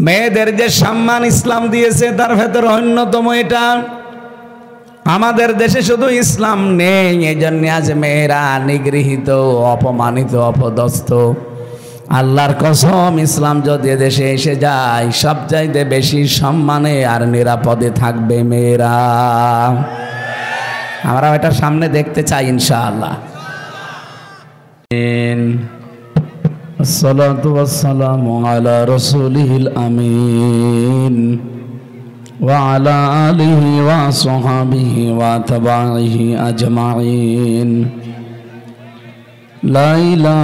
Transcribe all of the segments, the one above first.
মেয়েদের যে সম্মান ইসলাম দিয়েছে তার ভেতরে অন্যতম এটা। আমাদের দেশে শুধু ইসলাম নেই, এই জন্য আজ মেয়েরা নিগৃহীত, অপমানিত, অপদস্থ। আল্লাহর কসম, ইসলাম যদি দেশে এসে যায় সবচাইতে বেশি সম্মানে আর নিরাপদে থাকবে মেয়েরা। আমরা এটা সামনে দেখতে চাই ইনশাআল্লাহ। আসসালাতু ওয়াসসালামু আলা রাসূলিল আমিন ওয়া আলা আলিহি ওয়া সাহবিহি ওয়া তাবাইহি আজমাইন। লাইলা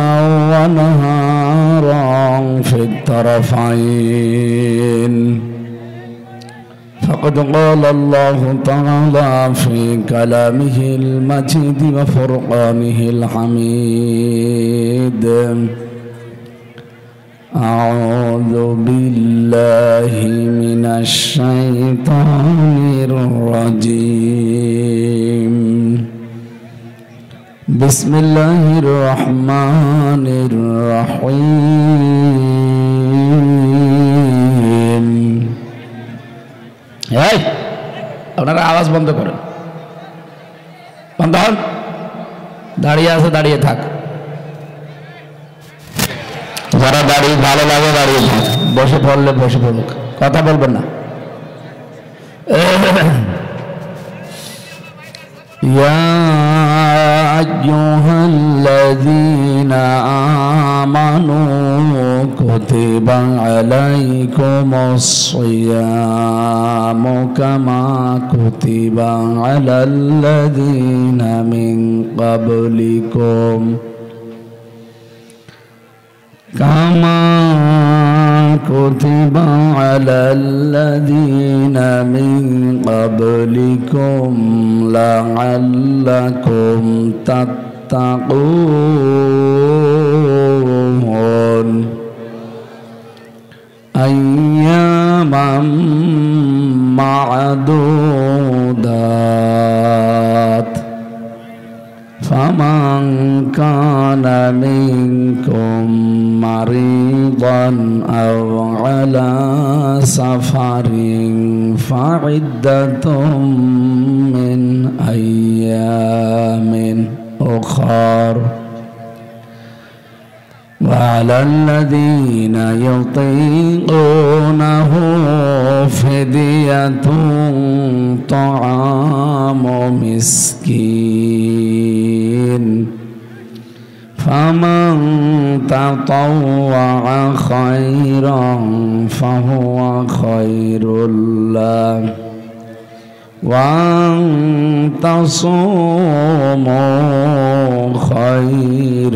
ওয়া নাহারান ফিত তারাফাইন। فقد قال الله تعالى في كلامه المجيد وفرقانه الحميد: أعوذ بالله من الشيطان الرجيم. بسم الله الرحمن الرحيم. আপনারা আওয়াজ বন্ধ করেন, বন্ধ হন। দাঁড়িয়ে আছে দাঁড়িয়ে থাক, যারা দাঁড়িয়ে ভালো লাগে দাঁড়িয়ে থাক, বসে পড়লে বসে পড়ুক, কথা বলবেন না। ইয়া আইয়ুহাল্লাযীনা আমানু কুতিবা আলাইকুমুস সিয়ামু কামা কুতিবা আলাল্লাযীনা মিন ক্বাবলিকুম কামা কুতিবা আলাল্লাযীনা মিন ক্বাবলিকুম লাআল্লাকুম তাত্তাকুন। আইয়ামান মা'দুদাত। ফামান কানা মিনকুম মারিদান আও আলা সাফারিন ফা'iদ্দাতুম মিন আইয়ামিন উখার। وعلى الذين يطيقونه فدية طعام مسكين. فمن تطوع خيرا فهو خير له وأن تصوموا خير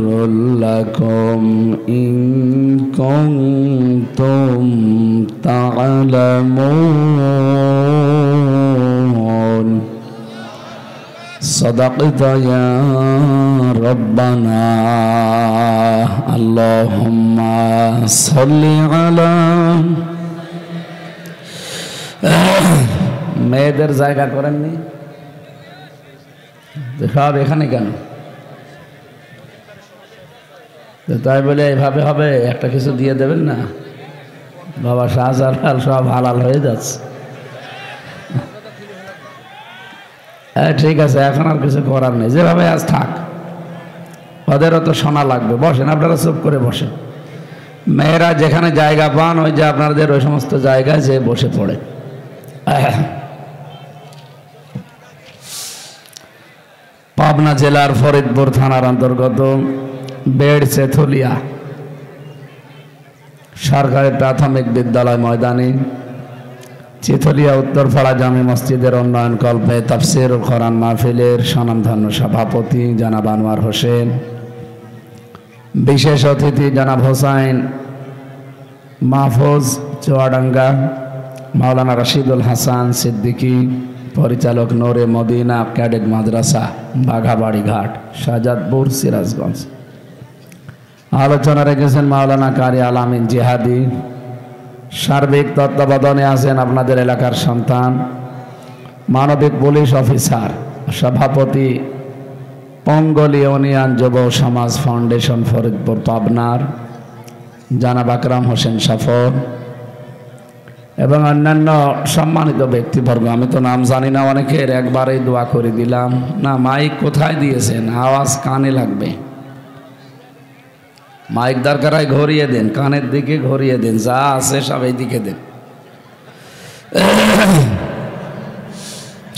لكم إن كنتم تعلمون. صدقت يا ربنا. اللهم صل على মেয়েদের জায়গা করেননি সব এখানে কেন? তাই বলে এভাবে হবে, একটা কিছু দিয়ে দেবেন না? বাবা শাহজালাল সব হালাল হয়ে যাচ্ছে। হ্যাঁ ঠিক আছে, এখন আর কিছু করার নেই, যেভাবে আজ থাক। ওদেরও তো শোনা লাগবে। বসেন, আপনারা চুপ করে বসেন। মেয়েরা যেখানে জায়গা পান ওই যে আপনাদের ওই সমস্ত জায়গায় যে বসে পড়ে। পাবনা জেলার ফরিদপুর থানার অন্তর্গত বেড় চেথুলিয়া সরকারি প্রাথমিক বিদ্যালয় ময়দানে চেথুলিয়া উত্তরপাড়া জামে মসজিদের উন্নয়ন কল্পে তাফসীরুল কোরআন মাহফিলের স্বনামধন্য সভাপতি জনাব আনোয়ার হোসেন, বিশেষ অতিথি জনাব হোসাইন মাহফুজ চুয়াডাঙ্গা, মাওলানা রশিদুল হাসান সিদ্দিকী, পরিচালক নূরে মদিনা ক্যাডেট মাদ্রাসা বাঘাবাড়ি ঘাট শাহজাদপুর সিরাজগঞ্জ। আলোচনা রেখেছেন মাওলানা কারি আলামিন জিহাদি। সার্বিক তত্ত্বাবধানে আছেন আপনাদের এলাকার সন্তান মানবিক পুলিশ অফিসার, সভাপতি পঙ্গল ইউনিয়ন যুব সমাজ ফাউন্ডেশন ফরিদপুর পাবনার জনাব আকরাম হোসেন সফর, এবং অন্যান্য সম্মানিত ব্যক্তিবর্গ, আমি তো নাম জানি না অনেকের, একবারেই দোয়া করে দিলাম। না, মাইক কোথায় দিয়েছেন? আওয়াজ কানে লাগবে। মাইক দরকার হয় ঘুরিয়ে দেন, কানের দিকে ঘুরিয়ে দেন, যা আছে সব এই দিকে দেন।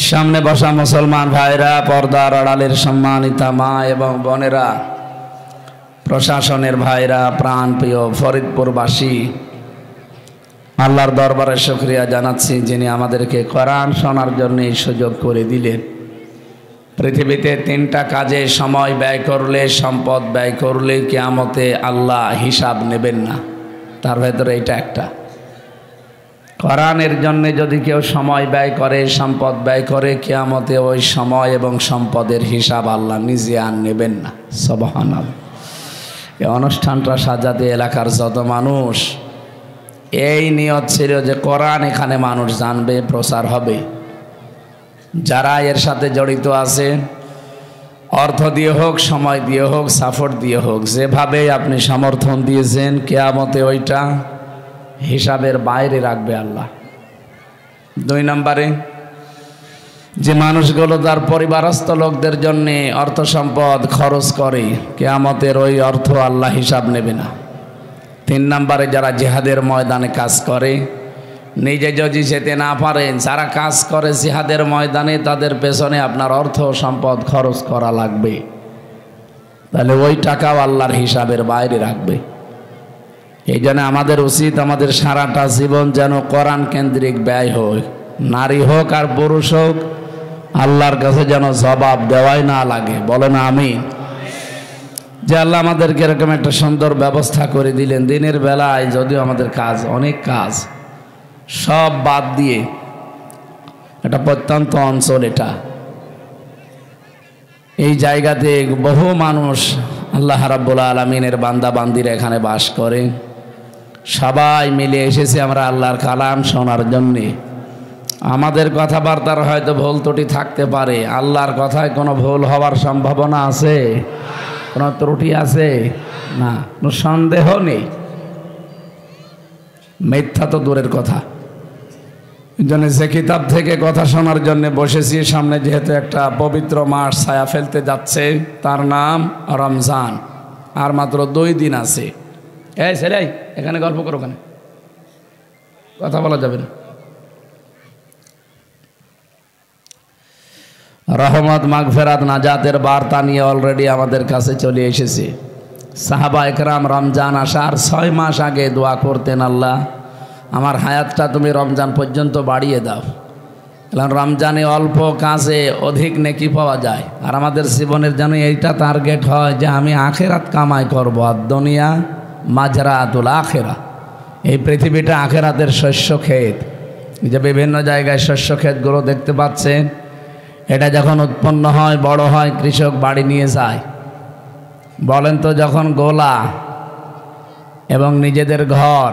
সামনে বসা মুসলমান ভাইরা, পর্দার আড়ালের সম্মানিতা মা এবং বোনেরা, প্রশাসনের ভাইরা, প্রাণপ্রিয় ফরিদপুরবাসী, আল্লাহর দরবারে শুকরিয়া জানাচ্ছি যিনি আমাদেরকে কোরআন শোনার জন্য এই সুযোগ করে দিলেন। পৃথিবীতে তিনটা কাজে সময় ব্যয় করলে, সম্পদ ব্যয় করলে কিয়ামতে আল্লাহ হিসাব নেবেন না, তার ভেতরে এটা একটা। কোরআনের জন্য যদি কেউ সময় ব্যয় করে, সম্পদ ব্যয় করে, কিয়ামতে ওই সময় এবং সম্পদের হিসাব আল্লাহ নিজে আর নেবেন না। সুবহানাল্লাহ। এই অনুষ্ঠানটা সাজাতে এলাকার যত মানুষ, এই নিয়ত ছিল যে কোরআন এখানে মানুষ জানবে, প্রচার হবে। যারা এর সাথে জড়িত আছে, অর্থ দিয়ে হোক, সময় দিয়ে হোক, সাপোর্ট দিয়ে হোক, যেভাবে আপনি সমর্থন দিয়েছেন, কিয়ামতে ওইটা হিসাবের বাইরে রাখবে আল্লাহ। 2 নম্বরে, যে মানুষগুলো তার পরিবারস্থ লোকদের জন্যে অর্থ সম্পদ খরচ করে, কিয়ামতের ওই অর্থ আল্লাহ হিসাব নেবে না। 3 নম্বরে, যারা জিহাদের ময়দানে কাজ করে, নিজে যদি যেতে না পারেন, যারা কাজ করে জিহাদের ময়দানে, তাদের পেছনে আপনার অর্থ সম্পদ খরচ করা লাগবে, তাহলে ওই টাকাও আল্লাহর হিসাবের বাইরে রাখবে। এই জন্য আমাদের উচিত, আমাদের সারাটা জীবন যেন কোরআন কেন্দ্রিক ব্যয় হয়, নারী হোক আর পুরুষ হোক, আল্লাহর কাছে যেন জবাব দেওয়াই না লাগে। বলেন আমিন। যে আল্লাহ আমাদেরকে এরকম একটা সুন্দর ব্যবস্থা করে দিলেন, দিনের বেলায় যদিও আমাদের কাজ, অনেক কাজ, সব বাদ দিয়ে একটা প্রত্যন্ত অঞ্চল, এটা এই জায়গাতে বহু মানুষ আল্লাহ রাব্বুল আলামিনের বান্দা বান্দিরা এখানে বাস করে। সবাই মিলে এসেছে আমরা আল্লাহর কালাম শোনার জন্যে। আমাদের কথাবার্তার হয়তো ভুল ত্রুটি থাকতে পারে, আল্লাহর কথায় কোনো ভুল হওয়ার সম্ভাবনা আছে? কোনো ত্রুটি আছে? না, কোনো সন্দেহ নেই। মিথ্যা তো দূরের কথা। জন্য যে কিতাব থেকে কথা শোনার জন্য বসেছি, সামনে যেহেতু একটা পবিত্র মাস ছায়া ফেলতে যাচ্ছে, তার নাম রমজান। আর মাত্র 2 দিন আছে। এই ছেলে, এখানে গল্প করো, ওখানে কথা বলা যাবে না। রহমত, মাগফিরাত, নাজাতের বার্তা নিয়ে অলরেডি আমাদের কাছে চলে এসেছে। সাহাবা একরাম রমজান আসার 6 মাস আগে দোয়া করতেন, আল্লাহ আমার হায়াতটা তুমি রমজান পর্যন্ত বাড়িয়ে দাও, কারণ রমজানে অল্প কাজে অধিক নেকি পাওয়া যায়। আর আমাদের জীবনের যেন এইটা টার্গেট হয় যে আমি আখেরাত কামাই করবো। আর দুনিয়া মাজরাতুল আখেরা, এই পৃথিবীটা আখেরাতের শস্য ক্ষেত। যে বিভিন্ন জায়গায় শস্য ক্ষেতগুলো দেখতে পাচ্ছেন, এটা যখন উৎপন্ন হয়, বড় হয়, কৃষক বাড়ি নিয়ে যায়। বলেন তো, যখন গোলা এবং নিজেদের ঘর,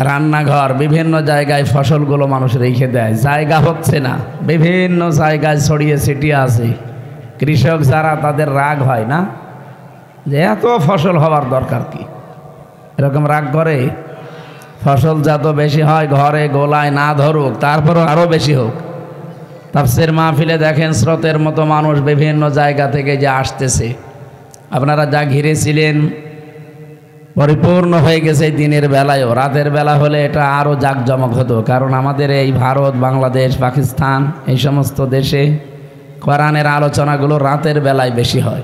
রান্নাঘর, বিভিন্ন জায়গায় ফসলগুলো মানুষ রেখে দেয়, জায়গা হচ্ছে না, বিভিন্ন জায়গায় ছড়িয়ে ছিটিয়ে আছে। কৃষক যারা, তাদের রাগ হয় না যে এত ফসল হওয়ার দরকার কি? এরকম রাগ করে। ফসল যত বেশি হয়, ঘরে গোলায় না ধরুক, তারপরও আরও বেশি হোক। তাফসীর মাহফিলে দেখেন স্রোতের মতো মানুষ বিভিন্ন জায়গা থেকে যে আসতেছে। আপনারা যা ঘিরেছিলেন পরিপূর্ণ হয়ে গেছে দিনের বেলায়ও। রাতের বেলা হলে এটা আরও জাঁকজমক হতো, কারণ আমাদের এই ভারত, বাংলাদেশ, পাকিস্তান, এই সমস্ত দেশে কোরআনের আলোচনাগুলো রাতের বেলায় বেশি হয়।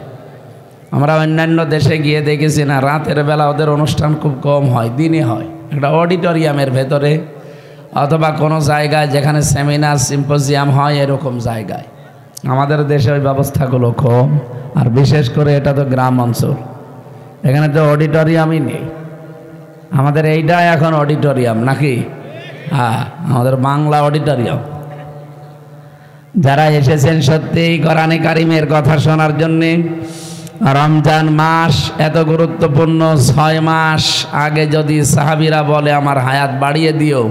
আমরা অন্যান্য দেশে গিয়ে দেখেছি না, রাতের বেলা ওদের অনুষ্ঠান খুব কম হয়, দিনে হয় একটা অডিটোরিয়ামের ভেতরে, অথবা কোনো জায়গায় যেখানে সেমিনার, সিম্পোজিয়াম হয়, এরকম জায়গায়। আমাদের দেশে ওই ব্যবস্থাগুলো কম, আর বিশেষ করে এটা তো গ্রাম অঞ্চল, এখানে তো অডিটোরিয়ামই নেই। আমাদের এইটাই এখন অডিটোরিয়াম নাকি? হ্যাঁ, আমাদের বাংলা অডিটোরিয়াম। যারা এসেছেন সত্যিই কোরআনে কারিমের কথা শোনার জন্যে, রমজান মাস এত গুরুত্বপূর্ণ। 6 মাস আগে যদি সাহাবীরা বলে আমার হায়াত বাড়িয়ে দিও,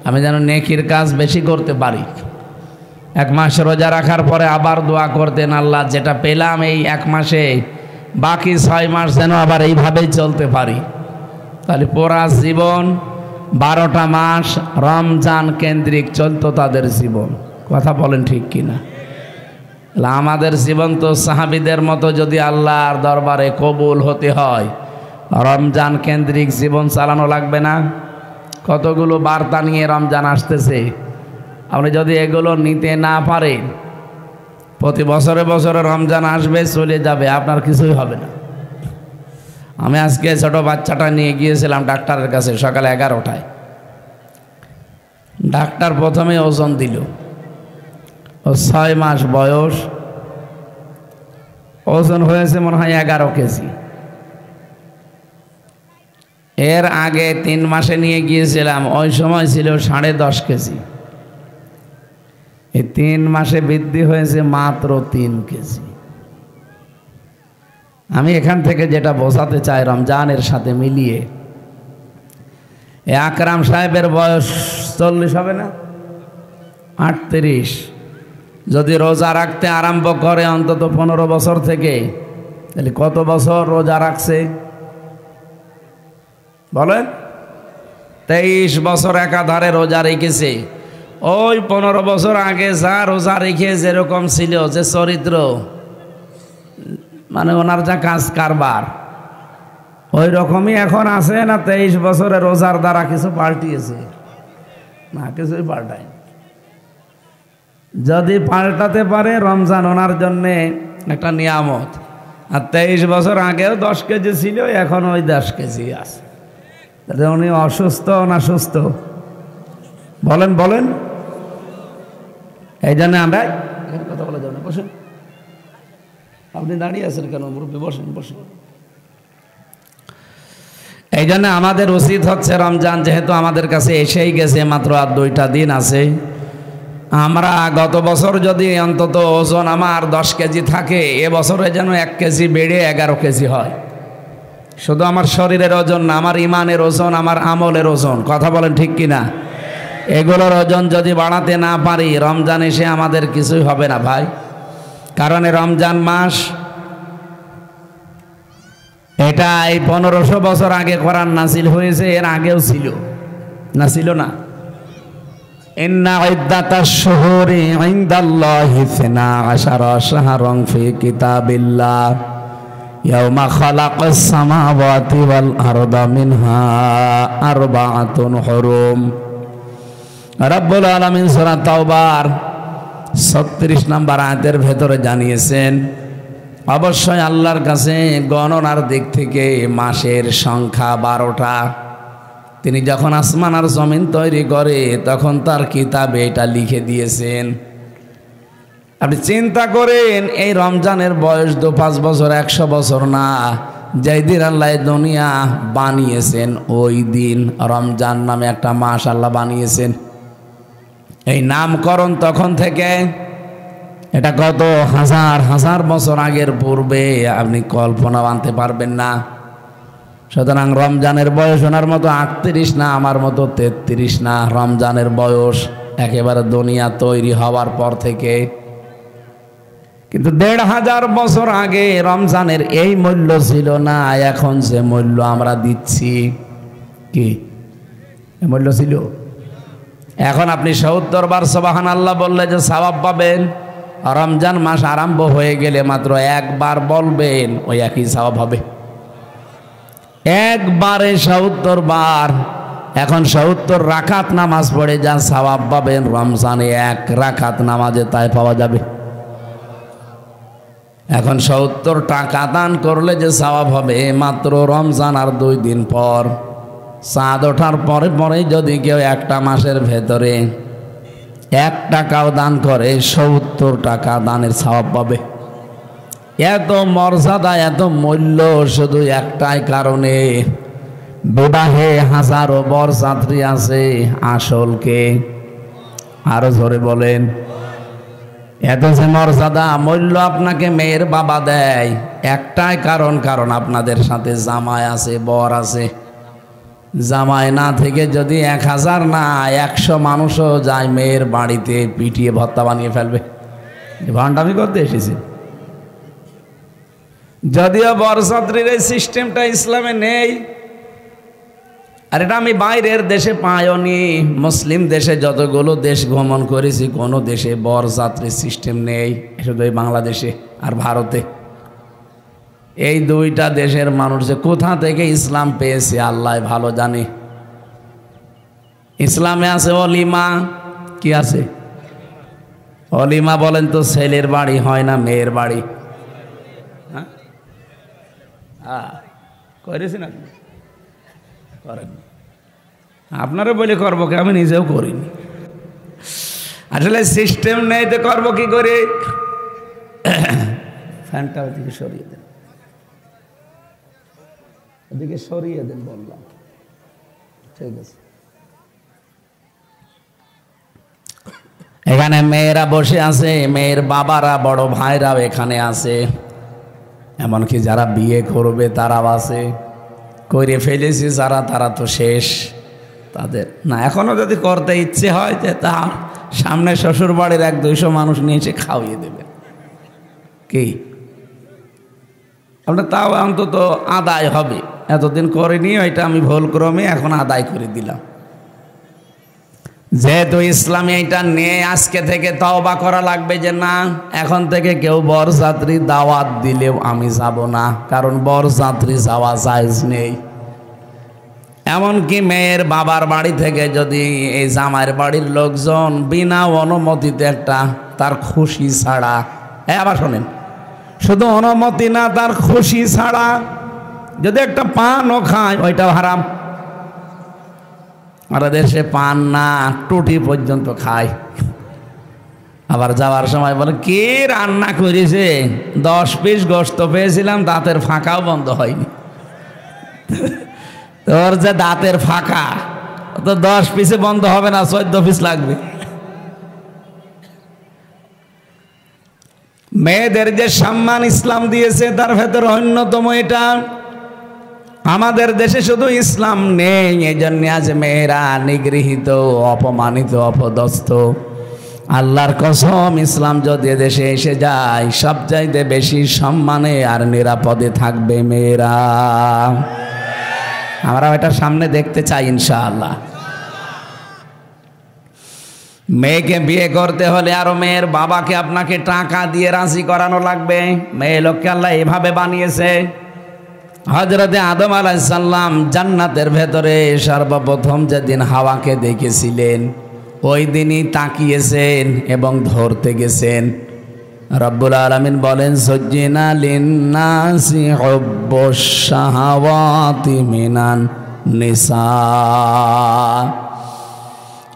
আমি যেন নেকির কাজ বেশি করতে পারি। 1 মাস রোজা রাখার পরে আবার দোয়া করতেন, আল্লাহ যেটা পেলাম এই 1 মাসে, বাকি 6 মাস যেন আবার এইভাবেই চলতে পারি। তাহলে পুরা জীবন 12টা মাস রমজান কেন্দ্রিক চলতো তাদের জীবন। কথা বলেন ঠিক কিনা? আমাদের জীবন তো সাহাবীদের মতো যদি আল্লাহর দরবারে কবুল হতে হয় রমজান কেন্দ্রিক জীবন চালানো লাগবে না? কতগুলো বার্তা নিয়ে রমজান আসতেছে, আপনি যদি এগুলো নিতে না পারেন প্রতি বছরে বছরে রমজান আসবে চলে যাবে, আপনার কিছুই হবে না। আমি আজকে ছোট বাচ্চাটা নিয়ে গিয়েছিলাম ডাক্তারের কাছে সকালে 11টায়। ডাক্তার প্রথমে ওজন দিল, ও 6 মাস বয়স, ওজন হয়েছে মনে হয় 11 কেজি। এর আগে 3 মাসে নিয়ে গিয়েছিলাম, ওই সময় ছিল 10.5 কেজি। এই 3 মাসে বৃদ্ধি হয়েছে মাত্র 3 কেজি। আমি এখান থেকে যেটা বোঝাতে চাই রমজানের সাথে মিলিয়ে, আকরাম সাহেবের বয়স 40 হবে না, 38। যদি রোজা রাখতে আরম্ভ করে অন্তত 15 বছর থেকে, তাহলে কত বছর রোজা রাখছে বলেন? 23 বছর একাধারে রোজা রেখেছে। ওই 15 বছর আগে যা রোজা রেখে যেরকম ছিল, যে চরিত্র, মানে ওনার যা কাজ কারবার, ওই রকমই এখন আছে না? 23 বছরে রোজার দ্বারা কিছু পাল্টিয়েছে না? কিছুই পাল্টায়। যদি পাল্টাতে পারে রমজান ওনার জন্যে একটা নিয়ামত। আর 23 বছর আগেও 10 কেজি ছিল, এখন ওই 10 কেজি আছে। উনি অসুস্থ না সুস্থ বলেন বলেন? এই জন্য আমরা এখানে কথা বলা যাবে না। বসেন, আপনি দাঁড়িয়ে আছেন কেন? মুরব্বী বসেন বসেন। এই জন্য আমাদের উচিত হচ্ছে রমজান যেহেতু আমাদের কাছে এসেই গেছে, মাত্র আর 2টা দিন আছে, আমরা গত বছর যদি অন্তত ওজন আমার 10 কেজি থাকে, এবছরে যেন 1 কেজি বেড়ে 11 কেজি হয়। শুধু আমার শরীরের ওজন না, আমার ইমানের ওজন, আমার আমলের ওজন। কথা বলেন ঠিক কিনা? এগুলোর ওজন যদি বাড়াতে না পারি রমজান এসে আমাদের কিছুই হবে না ভাই। কারণ রমজান মাস এটা এই 1500 বছর আগে কোরআন নাযিল হয়েছে, এর আগেও ছিল না? ছিল না? ইন্না ইদ্দাতাশ শুহুরি ইনদাল্লাহি 12 শাহরান ফি কিতাবিল্লাহ ইয়াওমা খালাকাস সামাওয়াতি ওয়াল আরদা মিনহা আরবাআতুন হুরুম। রব্বুল আলামিন সূরা তাওবার 36 নম্বর আয়াতের ভেতরে জানিয়েছেন, অবশ্যই আল্লাহর কাছে গণনার দিক থেকে মাসের সংখ্যা 12টা। তিনি যখন আসমান আর জমিন তৈরি করে তখন তার কিতাবে এটা লিখে দিয়েছেন। আপনি চিন্তা করেন, এই রমজানের বয়স 5 বছর 100 বছর না, যেই দিন আল্লাহ দুনিয়া বানিয়েছেন ওই দিন রমজান নামে একটা মাস আল্লাহ বানিয়েছেন। এই নামকরণ তখন থেকে, এটা কত হাজার হাজার বছর আগের পূর্বে, আপনি কল্পনা আনতে পারবেন না। সুতরাং রমজানের বয়স ওনার মতো 38 না, আমার মতো 33 না। রমজানের বয়স একেবারে দুনিয়া তৈরি হওয়ার পর থেকে। কিন্তু 1500 বছর আগে রমজানের এই মূল্য ছিল না, এখন যে মূল্য আমরা দিচ্ছি, কি মূল্য ছিল? এখন আপনি 70 বার সুবহানাল্লাহ বললে যে সওয়াব পাবেন, রমজান মাস আরম্ভ হয়ে গেলে মাত্র একবার বলবেন, ওই একই সওয়াব হবে। একবারে 70 বার। এখন 70 রাকাত নামাজ পড়ে যা সওয়াব পাবেন, রমজানে 1 রাকাত নামাজে তাই পাওয়া যাবে। এখন 70 টাকা দান করলে যে সওয়াব হবে, মাত্র রমজান আর 2 দিন পর, চাঁদ ওঠার পরে পরে যদি কেউ একটা মাসের ভেতরে 1 টাকাও দান করে 70 টাকা দানের সওয়াব পাবে। এত মর্যাদা, এত মূল্য শুধু একটাই কারণে, বিবাহে হাজারো বরযাত্রী আছে, আসলকে আরো জোরে বলেন। এত যে মর্যাদা মূল্য আপনাকে মেয়ের বাবা দেয় একটাই কারণ, কারণ আপনাদের সাথে জামাই আছে, বর আছে। জামাই না থেকে যদি 1000 না 100 মানুষও যায় মেয়ের বাড়িতে, পিটিয়ে ভর্তা বানিয়ে ফেলবে। ভান্ডামি করতে এসেছি। যদিও বরযাত্রীর এই সিস্টেমটা ইসলামে নেই, আর এটা আমি বাইরের দেশে পাইনি। মুসলিম দেশে যতগুলো দেশ ভ্রমণ করেছি কোনো দেশে বরযাত্রী সিস্টেম নেই, শুধু এই বাংলাদেশে আর ভারতে। এই দুইটা দেশের মানুষ যে কোথা থেকে ইসলাম পেয়েছে আল্লাহ ভালো জানে। ইসলামে আছে অলিমা, কি আছে অলিমা বলেন তো? ছেলের বাড়ি হয় না মেয়ের বাড়ি? হ্যাঁ করেছি না? করেন আপনারা বলে করবো কি? আমি নিজেও করিনি। আসলে সিস্টেম নেই তো করবো কি করে? ফ্যানটা ওদিকে সরিয়ে দেন, ওদিকে সরিয়ে দেন বললাম। ঠিক আছে, এখানে মেয়েরা বসে আছে, মেয়ের বাবারা বড় ভাইরাও এখানে আছে, এমনকি যারা বিয়ে করবে তারাও আছে। করে ফেলেছি যারা, তারা তো শেষ। তাদের না এখনো যদি করতে ইচ্ছে হয় যে তা সামনে শ্বশুর বাড়ির 100-200 মানুষ নিয়ে এসে খাওয়িয়ে দেবে কি আপনার, তাও অন্তত আদায় হবে। এতদিন করিনি, ওইটা আমি ভুল ক্রমে এখন আদায় করে দিলাম। যেহেতু ইসলামে এটা নিয়ে আজকে থেকে তওবা করা লাগবে যে না, এখন থেকে কেউ বরযাত্রী দাওয়াত দিলেও আমি যাব না, কারণ বরযাত্রী যাওয়া জায়েজ নেই। এমনকি মেয়ের বাবার বাড়ি থেকে যদি এই জামাইয়ের বাড়ির লোকজন বিনা অনুমতিতে একটা তার খুশি ছাড়া, আবার শোনেন, শুধু অনুমতি না, তার খুশি ছাড়া যদি একটা পানও খায় ওইটাও হারাম। আমাদের দেশে পান না, টুটি পর্যন্ত খায়। আবার যাওয়ার সময় বলে কে রান্না করেছে, 10 পিস গোশত পেয়েছিলাম, দাঁতের ফাঁকাও বন্ধ হয়নি। তোর যে দাঁতের ফাঁকা, তো 10 পিসে বন্ধ হবে না, 14 পিস লাগবে। মেয়েদের যে সম্মান ইসলাম দিয়েছে তার ভেতর অন্যতম এটা। আমাদের দেশে শুধু ইসলাম নেই, এই জন্য আজ মেয়েরা নিগৃহীত, অপমানিত, অপদস্থ। আল্লাহর কসম, ইসলাম যদি দেশে এসে যায় সবচাইতে বেশি সম্মানে আর নিরাপদে থাকবে মেয়েরা। আমরা এটা সামনে দেখতে চাই ইনশাআল্লাহ। মেয়েকে বিয়ে করতে হলে আরো মেয়ের বাবাকে আপনাকে টাকা দিয়ে রাজি করানো লাগবে। মেয়ে লোককে আল্লাহ এভাবে বানিয়েছে। হযরতে আদম আলাইহিস সালাম জান্নাতের ভেতরে সর্বপ্রথম যেদিন হাওয়াকে দেখেছিলেন ওই দিনই তাকিয়েছেন এবং ধরতে গেছেন। রব্বুল আলামিন বলেন, সুজ্জিনা লিন্নাসি হুব্বুশ শাহাওয়াতি মিনান নিসা।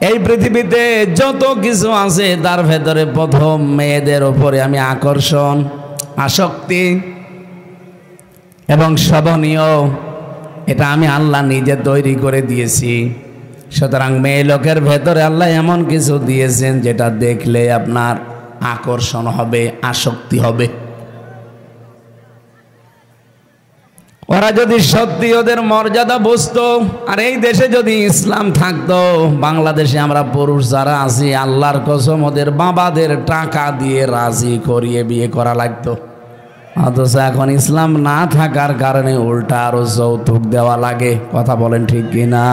এই পৃথিবীতে যত কিছু আছে তার ভেতরে প্রথম মেয়েদের উপরে আমি আকর্ষণ, আসক্তি এবং শোভনীয়, এটা আমি আল্লাহ নিজে তৈরি করে দিয়েছি। সুতরাং মেয়ে লোকের ভেতরে আল্লাহ এমন কিছু দিয়েছেন যেটা দেখলে আপনার আকর্ষণ হবে, আসক্তি হবে। ওরা যদি সত্যি ওদের মর্যাদা বুঝতো, আর এই দেশে যদি ইসলাম থাকতো, বাংলাদেশে আমরা পুরুষ যারা আছি আল্লাহর কসম ওদের বাবাদের টাকা দিয়ে রাজি করিয়ে বিয়ে করা লাগতো। অথচ এখন ইসলাম না থাকার কারণে উল্টা আরো যৌতুক দেওয়া লাগে। কথা বলেন ঠিক কিনা?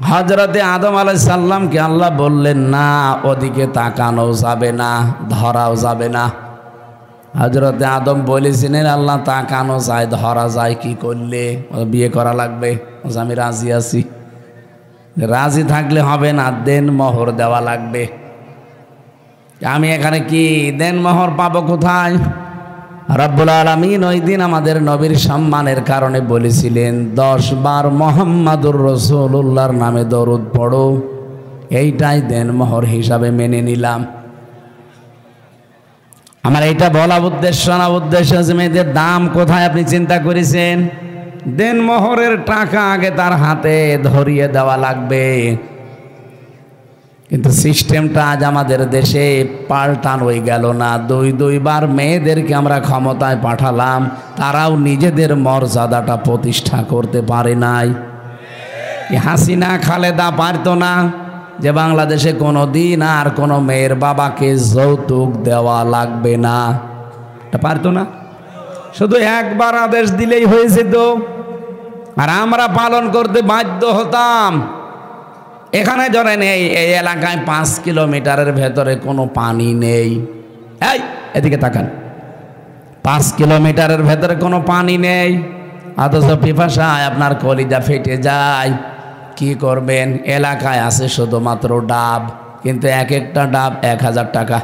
হযরতে আদম আলাইহিস সালামকে আল্লাহ বললেন না, ওদিকে তাকানো যাবে না, ধরাও যাবে না। হযরতে আদম বলেছিলেন আল্লাহ তাকানো যায়, ধরা যায় কি করলে? বিয়ে করা লাগবে। আমি রাজি আছি। রাজি থাকলে হবে না, দেন মোহর দেওয়া লাগবে। আমি এখানে কি দেন মোহর পাবো কোথায়? রব্বুল আলামিন ওই দিন আমাদের নবীর সম্মানের কারণে বলেছিলেন 10 বার মুহাম্মাদুর রাসূলুল্লাহর নামে দরুদ পড়ো, এইটাই দেন মোহর হিসাবে মেনে নিলাম। আমার এইটা বলা উদ্দেশ্য না, উদ্দেশ্য যে মেয়েদের দাম কোথায় আপনি চিন্তা করেছেন? দেন মোহরের টাকা আগে তার হাতে ধরিয়ে দেওয়া লাগবে। কিন্তু সিস্টেমটা আজ আমাদের দেশে পাল্টানোই গেল না। 2 বার মেয়েদেরকে আমরা ক্ষমতায় পাঠালাম, তারাও নিজেদের মর্যাদাটা প্রতিষ্ঠা করতে পারে নাই। হাসিনা খালেদা পারতো না যে বাংলাদেশে কোনো দিন আর কোনো মেয়ের বাবাকে যৌতুক দেওয়া লাগবে না, এটা পারতো না। শুধু একবার আদেশ দিলেই হয়ে যেত। আর আমরা পালন করতে বাধ্য হতাম। এখানে ধরেন এই এলাকায় 5 কিলোমিটারের ভেতরে কোনো পানি নেই। এই এদিকে তাকান, 5 কিলোমিটারের ভেতরে কোনো পানি নেই, অথচ পিপাসায় আপনার কলিজা ফেটে যায়। কি করবেন? এলাকায় আছে শুধুমাত্র ডাব, কিন্তু এক একটা ডাব 1000 টাকা।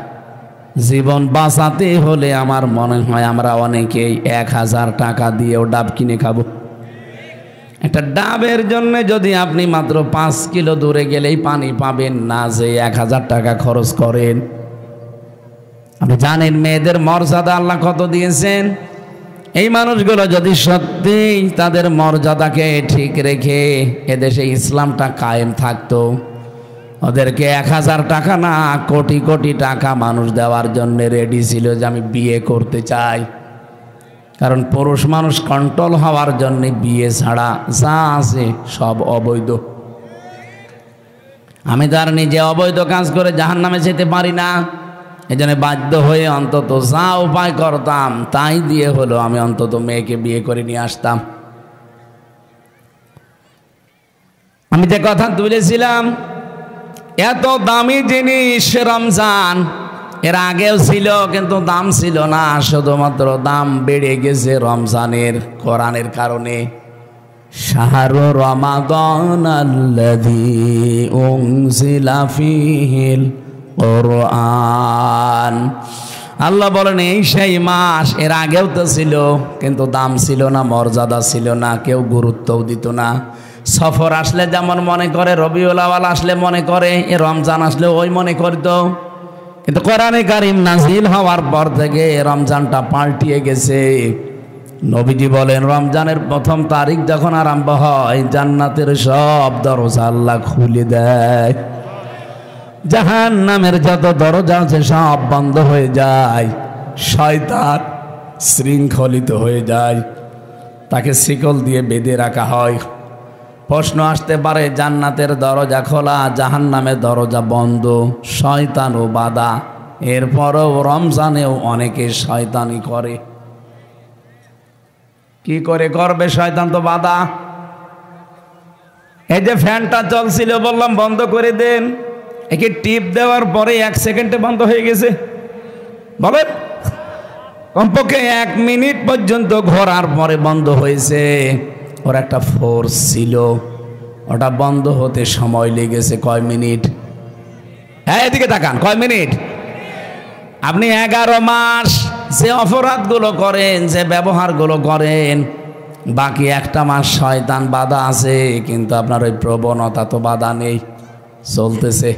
জীবন বাঁচাতে হলে আমার মনে হয় আমরা অনেকেই 1000 টাকা দিয়েও ডাব কিনে খাবো। একটা ডাবের জন্য যদি আপনি মাত্র 5 কিলো দূরে গেলেই পানি পাবেন না, যে 1000 টাকা খরচ করেন। আপনি জানেন মেয়েদের মর্যাদা আল্লাহ কত দিয়েছেন? এই মানুষগুলো যদি সত্যি তাদের মর্যাদাকে ঠিক রেখে এদেশে ইসলামটা কায়েম থাকতো, ওদেরকে 1000 টাকা না কোটি কোটি টাকা মানুষ দেওয়ার জন্য রেডি ছিল যে আমি বিয়ে করতে চাই। কারণ পুরুষ মানুষ কন্ট্রোল হওয়ার জন্য বিয়ে ছাড়া যা আছে সব অবৈধ। আমি তার নিজে অবৈধ কাজ করে জাহান্নামে যেতে পারি না, এজন্য বাধ্য হয়ে অন্তত যা উপায় করতাম তাই দিয়ে হলো আমি অন্তত মেয়েকে বিয়ে করে নিয়ে আসতাম। আমি যে কথা তুলেছিলাম, এত দামি জিনিস রমজান এর আগেও ছিল, কিন্তু দাম ছিল না, শুধুমাত্র দাম বেড়ে গেছে রমজানের কোরআনের কারণে। শাহরু রমাদানাল্লাযী উনজিলা ফীহিল কোরআন। আল্লাহ বলেন এই সেই মাস, এর আগেও তো ছিল, কিন্তু দাম ছিল না, মর্যাদা ছিল না, কেউ গুরুত্বও দিত না। সফর আসলে যেমন মনে করে, রবিউল আউয়াল আসলে মনে করে, এ রমজান আসলে ওই মনে করত। কিন্তু কোরআনে কারীম নাজিল হওয়ার পর থেকে রমজানটা পাল্টিয়ে গেছে। নবীজি বলেন রমজানের প্রথম তারিখ যখন আরম্ভ হয়, জান্নাতের সব দরজা আল্লাহ খুলে দেয়, জাহান্নামের যত দরজা আছে সব বন্ধ হয়ে যায়, শয়তান শৃঙ্খলিত হয়ে যায়, তাকে শিকল দিয়ে বেঁধে রাখা হয়। প্রশ্ন আসতে পারে, জান্নাতের দরজা খোলা, জাহান্নামের দরজা বন্ধ, শয়তানও বাধা, এরপরও রমজানেও অনেকে শয়তানি করে। কি করে করবে? শয়তান তো বাধা। এই যে ফ্যানটা চলছিল, বললাম বন্ধ করে দেন, একে টিপ দেওয়ার পরে 1 সেকেন্ডে বন্ধ হয়ে গেছে। বলেন, কমপক্ষে 1 মিনিট পর্যন্ত ঘোরার পরে বন্ধ হয়েছে। ওর একটা ফোর্স ছিল, ওটা বন্ধ হতে সময় লেগেছে কয় মিনিট? এদিকে তাকান, কয় মিনিট? আপনি 11 মাস যে অপরাধগুলো করেন, যে ব্যবহারগুলো করেন, বাকি একটা মাস শয়তান বাধা আছে, কিন্তু আপনার ওই প্রবণতা তো বাধা নেই, চলতেছে।